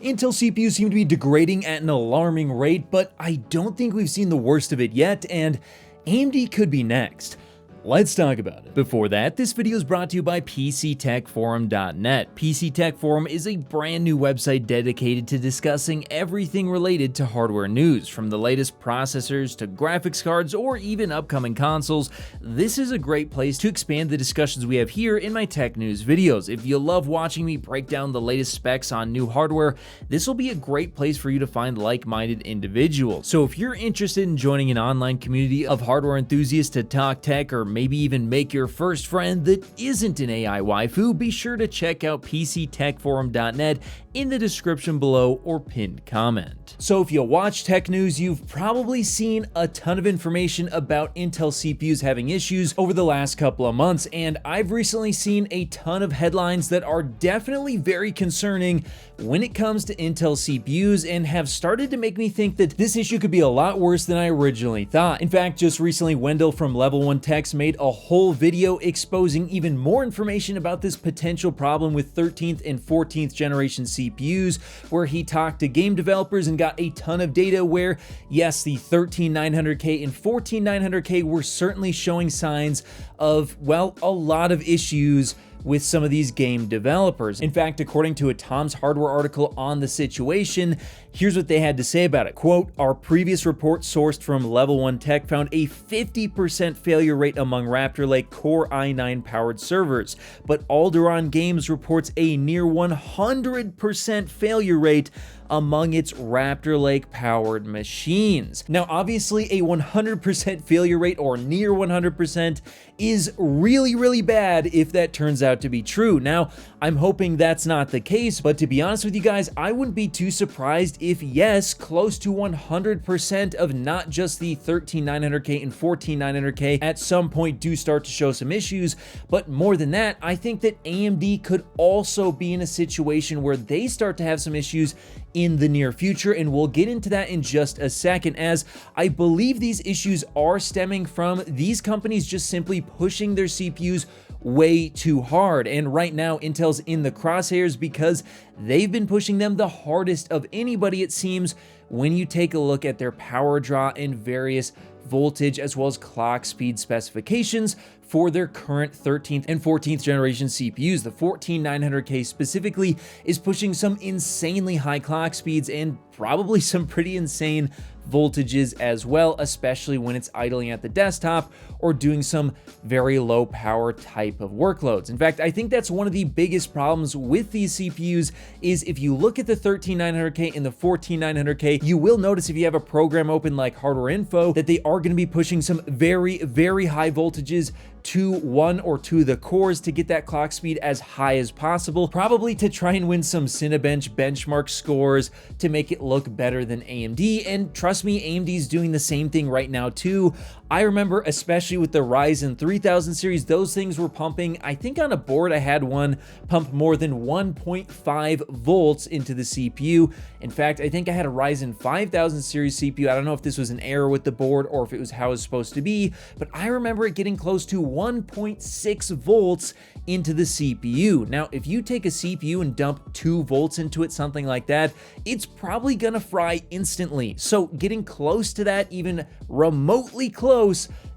Intel CPUs seem to be degrading at an alarming rate, but I don't think we've seen the worst of it yet, and AMD could be next. Let's talk about it. Before that, this video is brought to you by PCTechForum.net. PC Tech Forum is a brand new website dedicated to discussing everything related to hardware news, from the latest processors to graphics cards or even upcoming consoles. This is a great place to expand the discussions we have here in my tech news videos. If you love watching me break down the latest specs on new hardware, this will be a great place for you to find like-minded individuals. So if you're interested in joining an online community of hardware enthusiasts to talk tech or maybe even make your first friend that isn't an AI waifu, be sure to check out PCTechForum.net in the description below or pinned comment. So if you watch tech news, you've probably seen a ton of information about Intel CPUs having issues over the last couple of months, and I've recently seen a ton of headlines that are definitely very concerning when it comes to Intel CPUs and have started to make me think that this issue could be a lot worse than I originally thought. In fact, just recently, Wendell from Level 1 Techs made a whole video exposing even more information about this potential problem with 13th and 14th generation CPUs, where he talked to game developers and got a ton of data where, yes, the 13900K and 14900K were certainly showing signs of, well, a lot of issues with some of these game developers. In fact, according to a Tom's Hardware article on the situation, here's what they had to say about it. Quote, "Our previous report sourced from Level 1 Tech found a 50% failure rate among Raptor Lake Core i9 powered servers, but Alderaan Games reports a near 100% failure rate among its Raptor Lake powered machines." Now, obviously a 100% failure rate, or near 100%, is really bad if that turns out to be true. Now, I'm hoping that's not the case, but to be honest with you guys, I wouldn't be too surprised if, yes, close to 100% of not just the 13900K and 14900K at some point do start to show some issues, but more than that, I think that AMD could also be in a situation where they start to have some issues in the near future, and we'll get into that in just a second, as I believe these issues are stemming from these companies just simply pushing their CPUs way too hard. And right now, Intel's in the crosshairs because they've been pushing them the hardest of anybody, it seems, when you take a look at their power draw and various voltage as well as clock speed specifications for their current 13th and 14th generation CPUs. The 14900K specifically is pushing some insanely high clock speeds and probably some pretty insane voltages as well, especially when it's idling at the desktop or doing some very low power type of workloads. In fact, I think that's one of the biggest problems with these CPUs is if you look at the 13900K and the 14900K, you will notice if you have a program open like Hardware Info that they are going to be pushing some very high voltages to one or two of the cores to get that clock speed as high as possible, probably to try and win some Cinebench benchmark scores to make it look better than AMD. And trust me, AMD's doing the same thing right now too. I remember, especially with the Ryzen 3000 series, those things were pumping, I think on a board I had one pump more than 1.5 volts into the CPU. In fact, I think I had a Ryzen 5000 series CPU. I don't know if this was an error with the board or if it was how it was supposed to be, but I remember it getting close to 1.6 volts into the CPU. Now, if you take a CPU and dump 2 volts into it, something like that, it's probably gonna fry instantly. So getting close to that, even remotely close,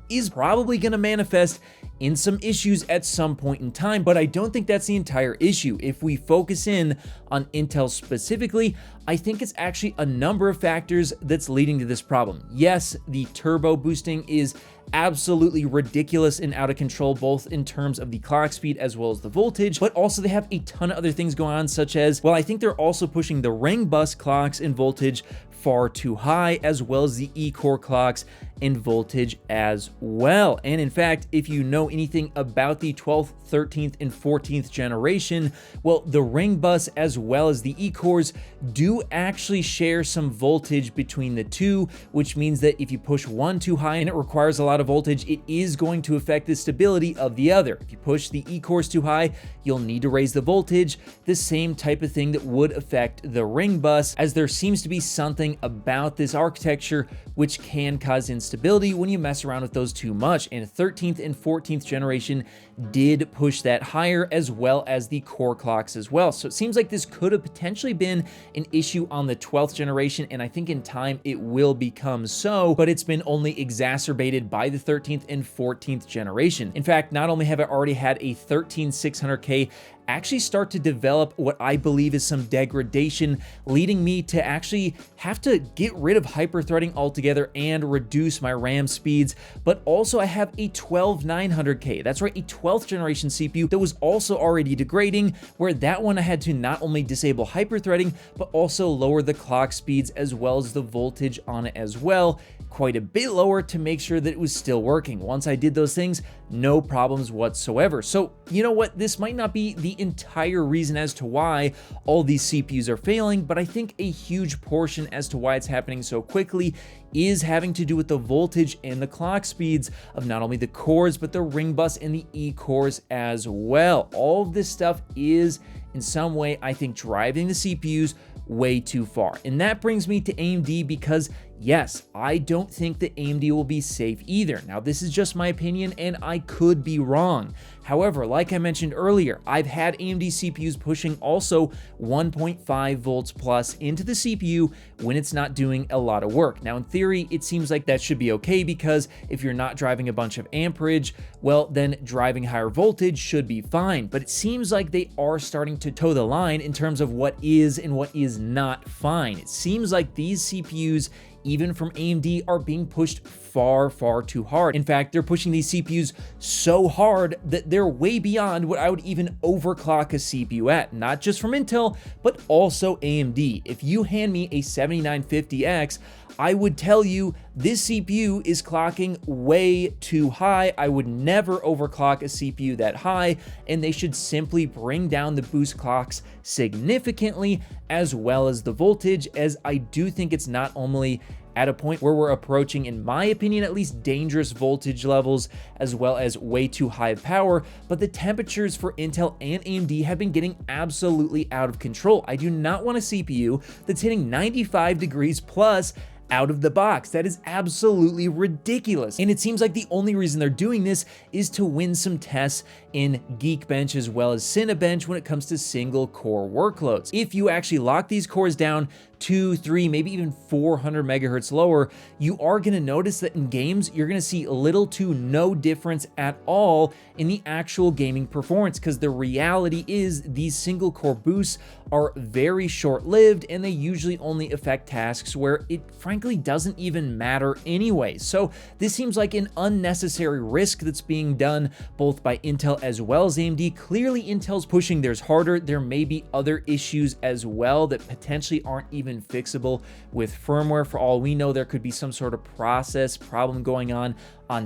is probably gonna manifest in some issues at some point in time, but I don't think that's the entire issue. If we focus in on Intel specifically, I think it's actually a number of factors that's leading to this problem. Yes, the turbo boosting is absolutely ridiculous and out of control, both in terms of the clock speed as well as the voltage, but also they have a ton of other things going on, such as, well, I think they're also pushing the ring bus clocks and voltage far too high, as well as the E-core clocks and voltage as well. And in fact, if you know anything about the 12th, 13th, and 14th generation, well, the ring bus as well as the E-cores do actually share some voltage between the two, which means that if you push one too high and it requires a lot of voltage, it is going to affect the stability of the other. If you push the E-cores too high, you'll need to raise the voltage, the same type of thing that would affect the ring bus, as there seems to be something about this architecture which can cause instability when you mess around with those too much. And 13th and 14th generation did push that higher, as well as the core clocks as well. So it seems like this could have potentially been an issue on the 12th generation, and I think in time it will become so, but it's been only exacerbated by the 13th and 14th generation. In fact, not only have I already had a 13600K actually start to develop what I believe is some degradation, leading me to actually have to get rid of hyperthreading altogether and reduce my RAM speeds. But also I have a 12900K, that's right, a 12th generation CPU that was also already degrading, where that one I had to not only disable hyperthreading, but also lower the clock speeds as well as the voltage on it as well, quite a bit lower to make sure that it was still working. Once I did those things, no problems whatsoever. So you know what, this might not be the entire reason as to why all these CPUs are failing, but I think a huge portion as to why it's happening so quickly is having to do with the voltage and the clock speeds of not only the cores, but the ring bus and the E-cores as well. All of this stuff is in some way, I think, driving the CPUs way too far. And that brings me to AMD, because yes, I don't think that AMD will be safe either. Now, this is just my opinion and I could be wrong. However, like I mentioned earlier, I've had AMD CPUs pushing also 1.5 volts plus into the CPU when it's not doing a lot of work. Now, in theory, it seems like that should be okay, because if you're not driving a bunch of amperage, well, then driving higher voltage should be fine. But it seems like they are starting to toe the line in terms of what is and what is not fine. It seems like these CPUs, even from AMD, are being pushed far, far too hard. In fact, they're pushing these CPUs so hard that they're way beyond what I would even overclock a CPU at, not just from Intel, but also AMD. If you hand me a 7950X, I would tell you this CPU is clocking way too high. I would never overclock a CPU that high, and they should simply bring down the boost clocks significantly, as well as the voltage, as I do think it's not only at a point where we're approaching, in my opinion at least, dangerous voltage levels, as well as way too high power, but the temperatures for Intel and AMD have been getting absolutely out of control. I do not want a CPU that's hitting 95 degrees plus out of the box. That is absolutely ridiculous. And it seems like the only reason they're doing this is to win some tests in Geekbench as well as Cinebench when it comes to single core workloads. If you actually lock these cores down 2, 3, maybe even 400 megahertz lower, you are going to notice that in games, you're going to see little to no difference at all in the actual gaming performance, because the reality is these single core boosts are very short-lived, and they usually only affect tasks where it frankly doesn't even matter anyway. So this seems like an unnecessary risk that's being done both by Intel as well as AMD. Clearly, Intel's pushing theirs harder. There may be other issues as well that potentially aren't even fixable with firmware. For all we know, there could be some sort of process problem going on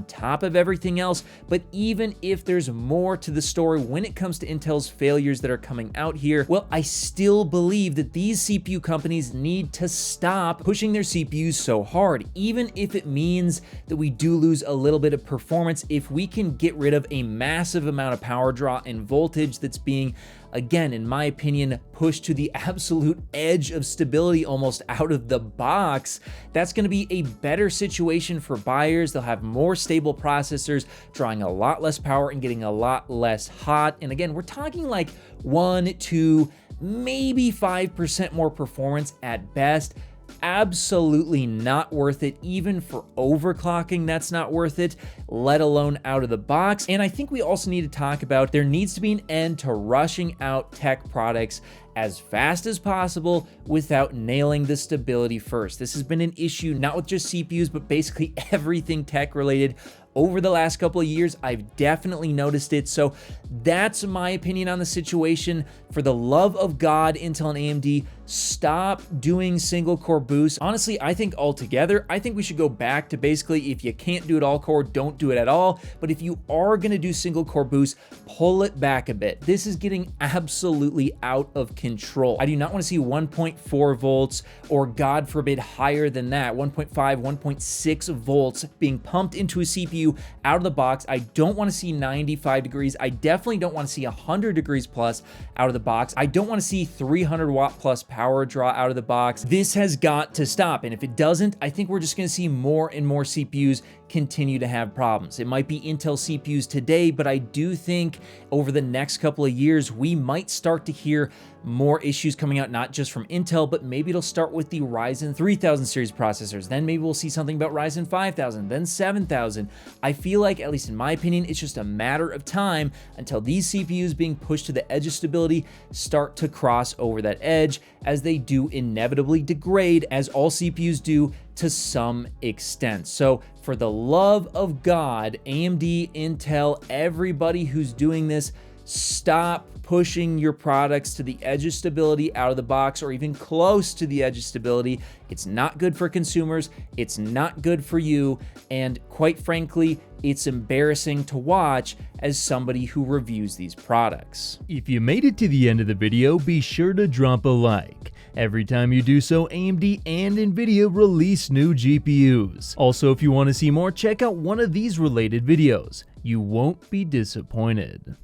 top of everything else. But even if there's more to the story when it comes to Intel's failures that are coming out here, well, I still believe that these CPU companies need to stop pushing their CPUs so hard, even if it means that we do lose a little bit of performance. If we can get rid of a massive amount of power draw and voltage that's being, again, in my opinion, pushed to the absolute edge of stability almost out of the box, that's going to be a better situation for buyers. They'll have more stable processors, drawing a lot less power and getting a lot less hot. And again, we're talking like 1, 2, maybe 5% more performance at best. Absolutely not worth it. Even for overclocking, that's not worth it, let alone out of the box. And I think we also need to talk about, there needs to be an end to rushing out tech products as fast as possible without nailing the stability first. This has been an issue not with just CPUs, but basically everything tech related over the last couple of years. I've definitely noticed it. So that's my opinion on the situation. For the love of God, Intel and AMD, stop doing single core boosts. Honestly, I think altogether, I think we should go back to basically, if you can't do it all core, don't do it at all. But if you are going to do single core boosts, pull it back a bit. This is getting absolutely out of control. I do not want to see 1.4 volts, or God forbid higher than that, 1.5, 1.6 volts being pumped into a CPU out of the box. I don't want to see 95 degrees. I definitely don't want to see 100 degrees plus out of the box. I don't want to see 300 watt plus power draw out of the box. This has got to stop, and if it doesn't, I think we're just going to see more and more CPUs continue to have problems. It might be Intel CPUs today, but I do think over the next couple of years, we might start to hear more issues coming out, not just from Intel, but maybe it'll start with the Ryzen 3000 series processors. Then maybe we'll see something about Ryzen 5000, then 7000. I feel like, at least in my opinion, it's just a matter of time until these CPUs being pushed to the edge of stability start to cross over that edge, as they do inevitably degrade, as all CPUs do to some extent. So for the love of God, AMD, Intel, everybody who's doing this, stop pushing your products to the edge of stability out of the box, or even close to the edge of stability. It's not good for consumers, it's not good for you, and quite frankly, it's embarrassing to watch as somebody who reviews these products. If you made it to the end of the video, be sure to drop a like. Every time you do so, AMD and Nvidia release new GPUs. Also, if you want to see more, check out one of these related videos. You won't be disappointed.